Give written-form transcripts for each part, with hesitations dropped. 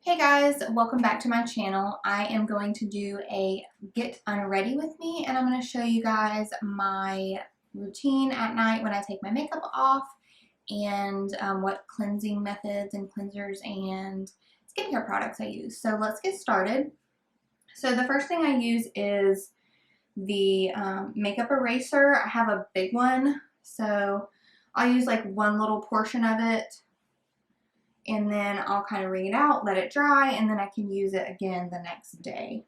Hey guys, welcome back to my channel. I am going to do a get unready with me, and I'm going to show you guys my routine at night when I take my makeup off, and what cleansing methods and cleansers and skincare products I use. So let's get started. So the first thing I use is the makeup eraser. I have a big one, so I'll use like one little portion of it, and then I'll kind of wring it out, let it dry, and then I can use it again the next day.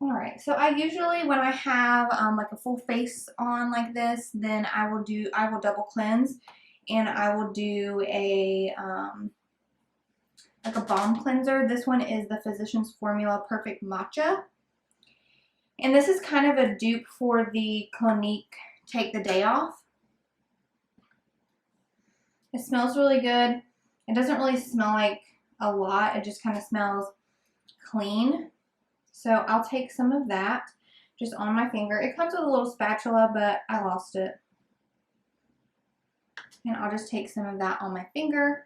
Alright, so I usually, when I have like a full face on like this, then I will double cleanse, and I will do a like a balm cleanser. This one is the Physicians Formula Perfect Matcha, and this is kind of a dupe for the Clinique Take the Day Off. It smells really good. It doesn't really smell like a lot. It just kind of smells clean. So I'll take some of that just on my finger. It comes with a little spatula, but I lost it. And I'll just take some of that on my finger,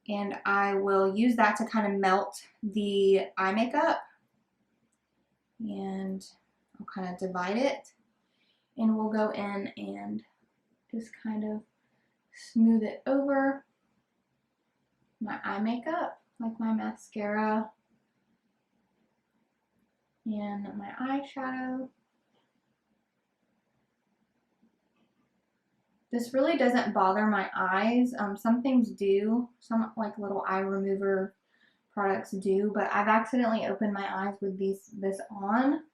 and I will use that to kind of melt the eye makeup. And I'll kind of divide it, and we'll go in and just kind of smooth it over my eye makeup, like my mascara and my eyeshadow. This really doesn't bother my eyes. Some things do, some like little eye remover products do, but I've accidentally opened my eyes with this on,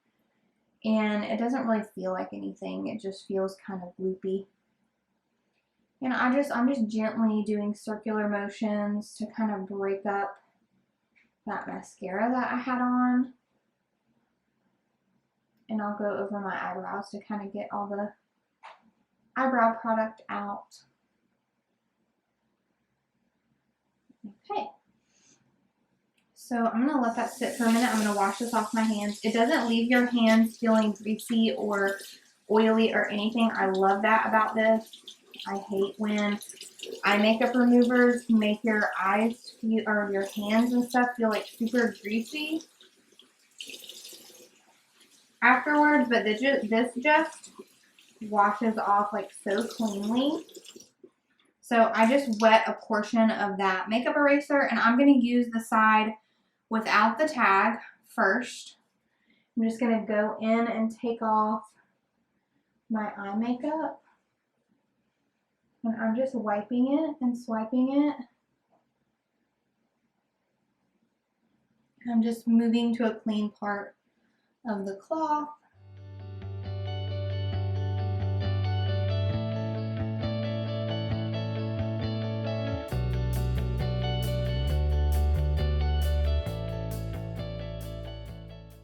and it doesn't really feel like anything. It just feels kind of loopy. And I'm just gently doing circular motions to kind of break up that mascara that I had on. And I'll go over my eyebrows to kind of get all the eyebrow product out. Okay. So I'm going to let that sit for a minute. I'm going to wash this off my hands. It doesn't leave your hands feeling greasy or oily or anything. I love that about this. I hate when eye makeup removers make your eyes feel, or your hands and stuff feel like super greasy afterwards, but this just washes off like so cleanly. So I just wet a portion of that makeup eraser, and I'm going to use the side without the tag first. I'm just going to go in and take off my eye makeup. And I'm just wiping it and swiping it. I'm just moving to a clean part of the cloth.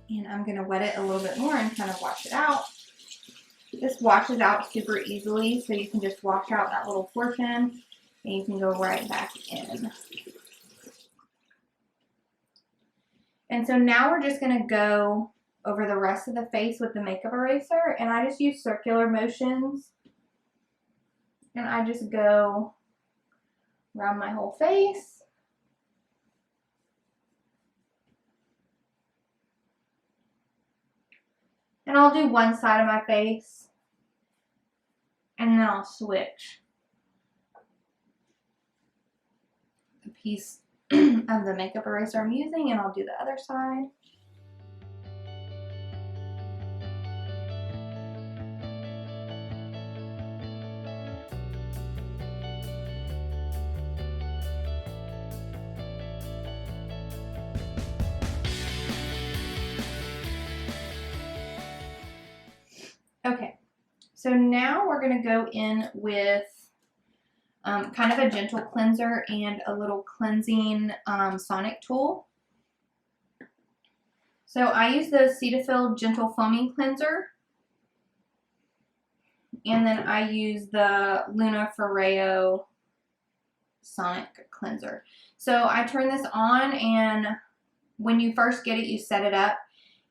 And I'm going to wet it a little bit more and kind of wash it out. This washes out super easily, so you can just wash out that little portion, and you can go right back in. And so now we're just going to go over the rest of the face with the makeup eraser, and I just use circular motions, and I just go around my whole face. And I'll do one side of my face, and then I'll switch the piece of the makeup eraser I'm using, and I'll do the other side. Okay, so now we're going to go in with kind of a gentle cleanser and a little cleansing sonic tool. So I use the Cetaphil Gentle Foaming Cleanser, and then I use the Foreo Sonic Cleanser. So I turn this on, and when you first get it, you set it up,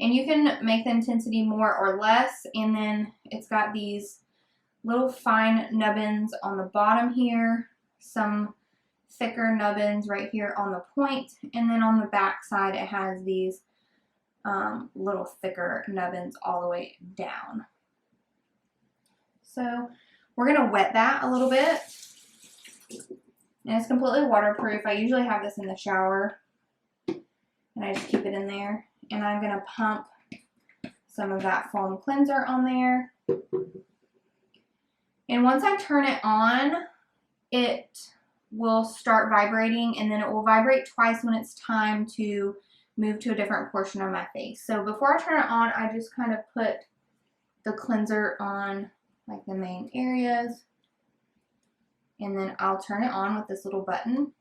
and you can make the intensity more or less, and then it's got these little fine nubbins on the bottom here, some thicker nubbins right here on the point, and then on the back side it has these little thicker nubbins all the way down. So we're gonna wet that a little bit, and it's completely waterproof. I usually have this in the shower, and I just keep it in there, and I'm gonna pump some of that foam cleanser on there. And once I turn it on, it will start vibrating, and then it will vibrate twice when it's time to move to a different portion of my face. So before I turn it on, I just kind of put the cleanser on like the main areas, and then I'll turn it on with this little button,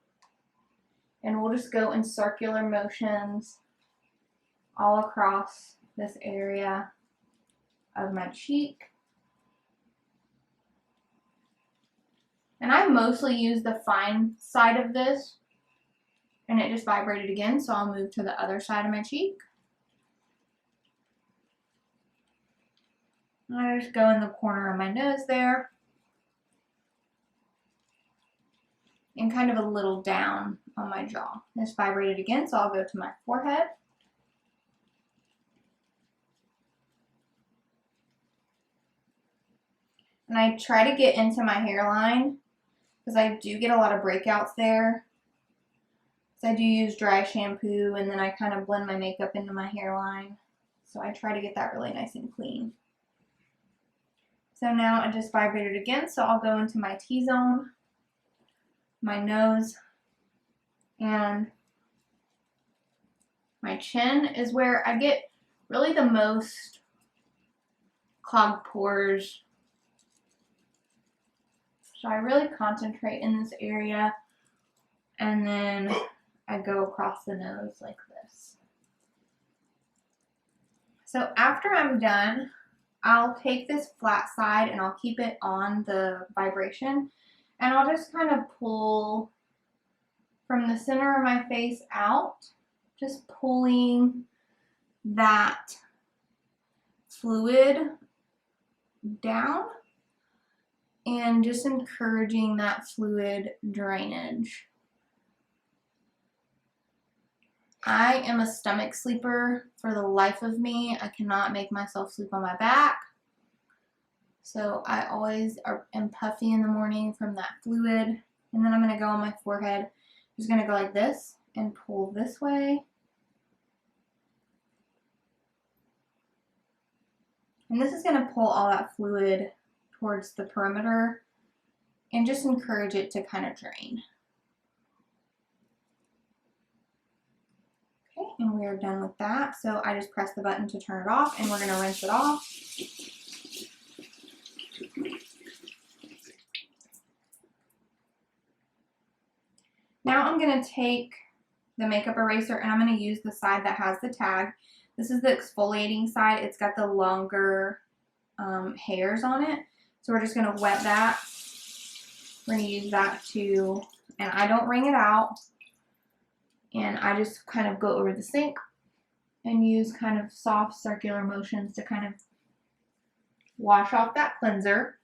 and we'll just go in circular motions all across this area of my cheek. And I mostly use the fine side of this, and it just vibrated again, so I'll move to the other side of my cheek. And I just go in the corner of my nose there, and kind of a little down on my jaw. This vibrated again, so I'll go to my forehead. And I try to get into my hairline, because I do get a lot of breakouts there. So I do use dry shampoo, and then I kind of blend my makeup into my hairline. So I try to get that really nice and clean. So now it just vibrated again, so I'll go into my T-zone, my nose, and my chin is where I get really the most clogged pores. So I really concentrate in this area, and then I go across the nose like this. So after I'm done, I'll take this flat side and I'll keep it on the vibration, and I'll just kind of pull from the center of my face out, just pulling that fluid down and just encouraging that fluid drainage. I am a stomach sleeper for the life of me. I cannot make myself sleep on my back. So I always am puffy in the morning from that fluid. And then I'm going to go on my forehead. I'm just going to go like this and pull this way. And this is going to pull all that fluid towards the perimeter and just encourage it to kind of drain. Okay, and we are done with that. So I just press the button to turn it off, and we're going to rinse it off. Now I'm going to take the makeup eraser, and I'm going to use the side that has the tag. This is the exfoliating side. It's got the longer hairs on it. So we're just going to wet that. We're going to use that to, and I don't wring it out. And I just kind of go over the sink and use kind of soft circular motions to kind of wash off that cleanser.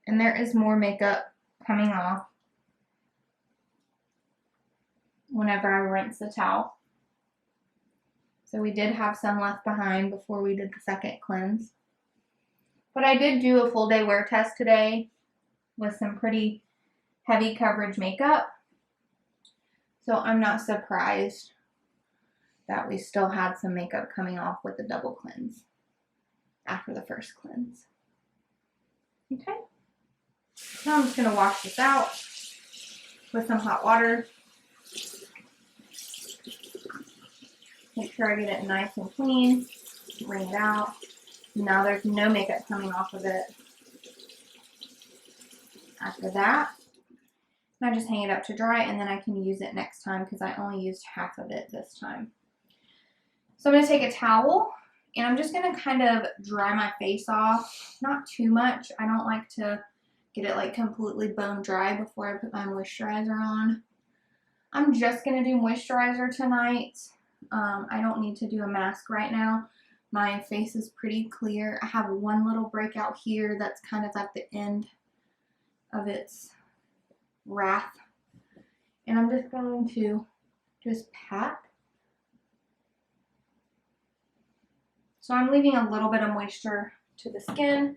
And there is more makeup coming off whenever I rinse the towel. So we did have some left behind before we did the second cleanse. But I did do a full day wear test today with some pretty heavy coverage makeup. So I'm not surprised that we still had some makeup coming off with the double cleanse after the first cleanse. Okay. Now I'm just going to wash this out with some hot water. Make sure I get it nice and clean. Wring it out. Now there's no makeup coming off of it. After that, I just hang it up to dry, and then I can use it next time because I only used half of it this time. So I'm going to take a towel, and I'm just going to kind of dry my face off. Not too much. I don't like to get it like completely bone dry before I put my moisturizer on. I'm just going to do moisturizer tonight. I don't need to do a mask right now, My face is pretty clear. I have one little breakout here that's kind of at the end of its wrath. And I'm just going to just pat. So I'm leaving a little bit of moisture to the skin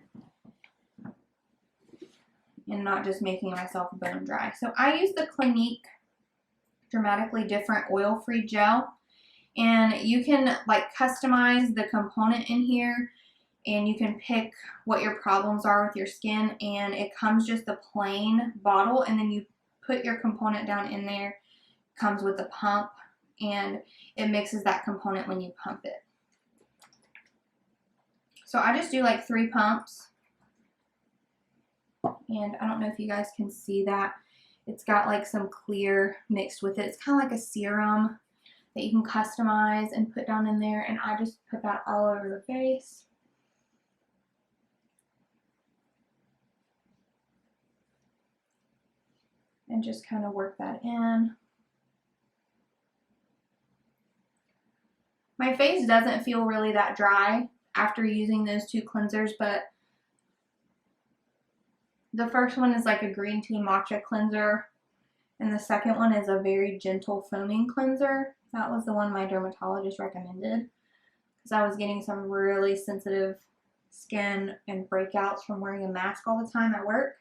and not just making myself bone dry. So I use the Clinique Dramatically Different Oil-Free Gel. And you can like customize the component in here, and you can pick what your problems are with your skin, and it comes just a plain bottle, and then you put your component down in there. It comes with a pump, and it mixes that component when you pump it. So I just do like 3 pumps, and I don't know if you guys can see that. It's got like some clear mixed with it. It's kind of like a serum that you can customize and put down in there, and I just put that all over the face. And just kind of work that in. My face doesn't feel really that dry after using those 2 cleansers, but the first one is like a green tea matcha cleanser, and the second one is a very gentle foaming cleanser. That was the one my dermatologist recommended because I was getting some really sensitive skin and breakouts from wearing a mask all the time at work.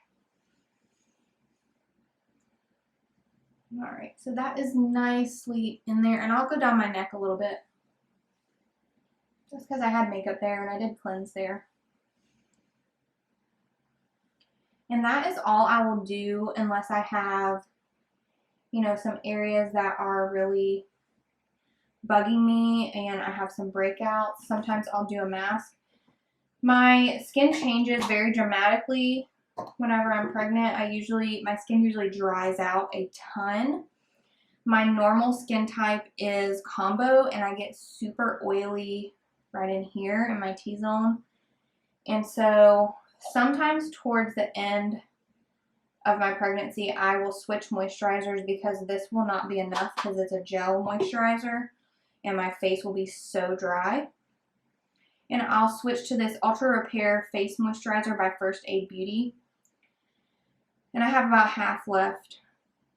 Alright, so that is nicely in there, and I'll go down my neck a little bit just because I had makeup there and I did cleanse there. And that is all I will do unless I have, you know, some areas that are really bugging me and I have some breakouts. Sometimes I'll do a mask. My skin changes very dramatically whenever I'm pregnant. My skin usually dries out a ton. My normal skin type is combo, and I get super oily right in here in my T-zone. And so sometimes towards the end of my pregnancy, I will switch moisturizers because this will not be enough because it's a gel moisturizer and my face will be so dry. And I'll switch to this Ultra Repair Face Moisturizer by First Aid Beauty. And I have about half left,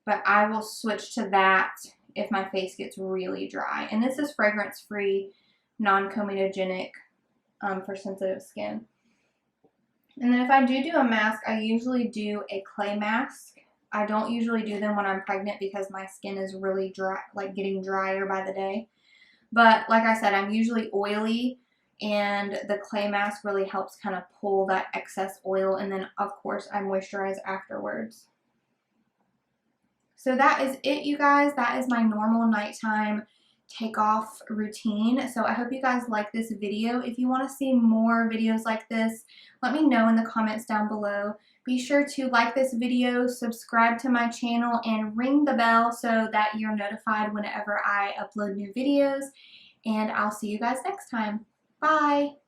but I will switch to that if my face gets really dry. And this is fragrance-free, non-comedogenic for sensitive skin. And then if I do a mask, I usually do a clay mask. I don't usually do them when I'm pregnant because my skin is really dry, like getting drier by the day. But like I said, I'm usually oily, and the clay mask really helps kind of pull that excess oil, and then of course I moisturize afterwards. So that is it, you guys. That is my normal nighttime take-off routine. So I hope you guys like this video. If you want to see more videos like this, let me know in the comments down below. Be sure to like this video, subscribe to my channel, and ring the bell so that you're notified whenever I upload new videos. And I'll see you guys next time. Bye!